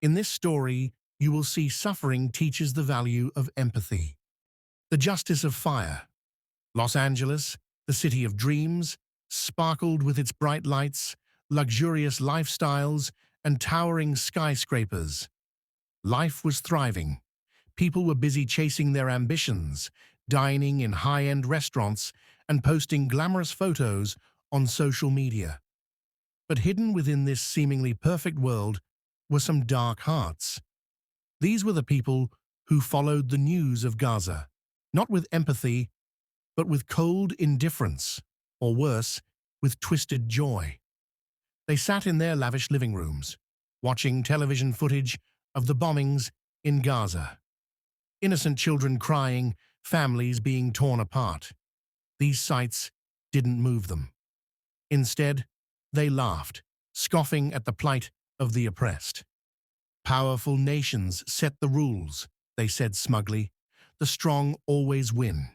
In this story, you will see suffering teaches the value of empathy. The justice of fire. Los Angeles, the city of dreams, sparkled with its bright lights, luxurious lifestyles, and towering skyscrapers. Life was thriving. People were busy chasing their ambitions, dining in high-end restaurants, and posting glamorous photos on social media. But hidden within this seemingly perfect world were some dark hearts. These were the people who followed the news of Gaza, not with empathy, but with cold indifference, or worse, with twisted joy. They sat in their lavish living rooms, watching television footage of the bombings in Gaza. Innocent children crying, families being torn apart. These sights didn't move them. Instead, they laughed, scoffing at the plight of the oppressed. Powerful nations set the rules, they said smugly. The strong always win,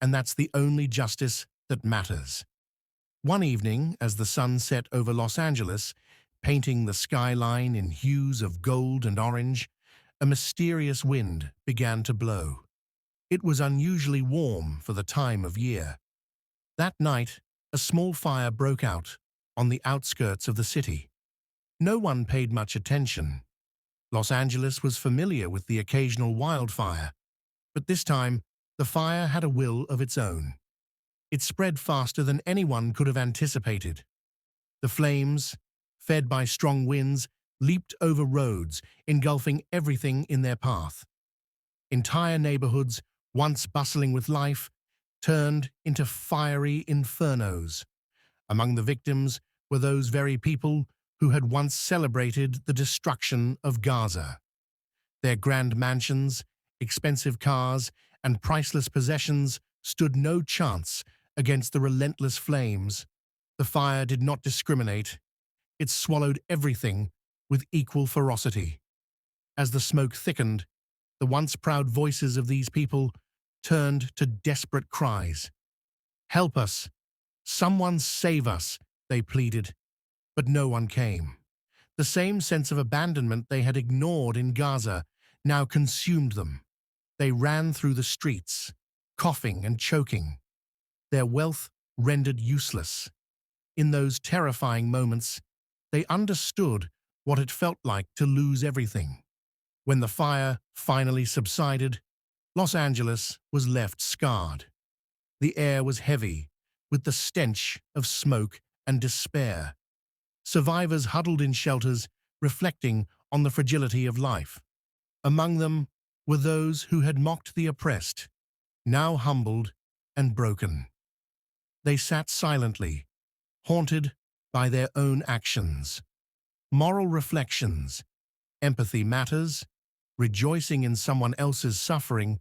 and that's the only justice that matters. One evening, as the sun set over Los Angeles, painting the skyline in hues of gold and orange, a mysterious wind began to blow. It was unusually warm for the time of year. That night, a small fire broke out on the outskirts of the city. No one paid much attention. Los Angeles was familiar with the occasional wildfire, but this time, the fire had a will of its own. It spread faster than anyone could have anticipated. The flames, fed by strong winds, leaped over roads, engulfing everything in their path. Entire neighborhoods, once bustling with life, turned into fiery infernos. Among the victims were those very people who had once celebrated the destruction of Gaza. Their grand mansions, expensive cars, and priceless possessions stood no chance against the relentless flames. The fire did not discriminate. It swallowed everything with equal ferocity. As the smoke thickened, the once proud voices of these people turned to desperate cries. "Help us! Someone save us!" they pleaded. But no one came. The same sense of abandonment they had ignored in Gaza now consumed them. They ran through the streets, coughing and choking, their wealth rendered useless. In those terrifying moments, they understood what it felt like to lose everything. When the fire finally subsided, Los Angeles was left scarred. The air was heavy, with the stench of smoke and despair. Survivors huddled in shelters, reflecting on the fragility of life. Among them were those who had mocked the oppressed, now humbled and broken. They sat silently, haunted by their own actions. Moral reflections, empathy matters, rejoicing in someone else's suffering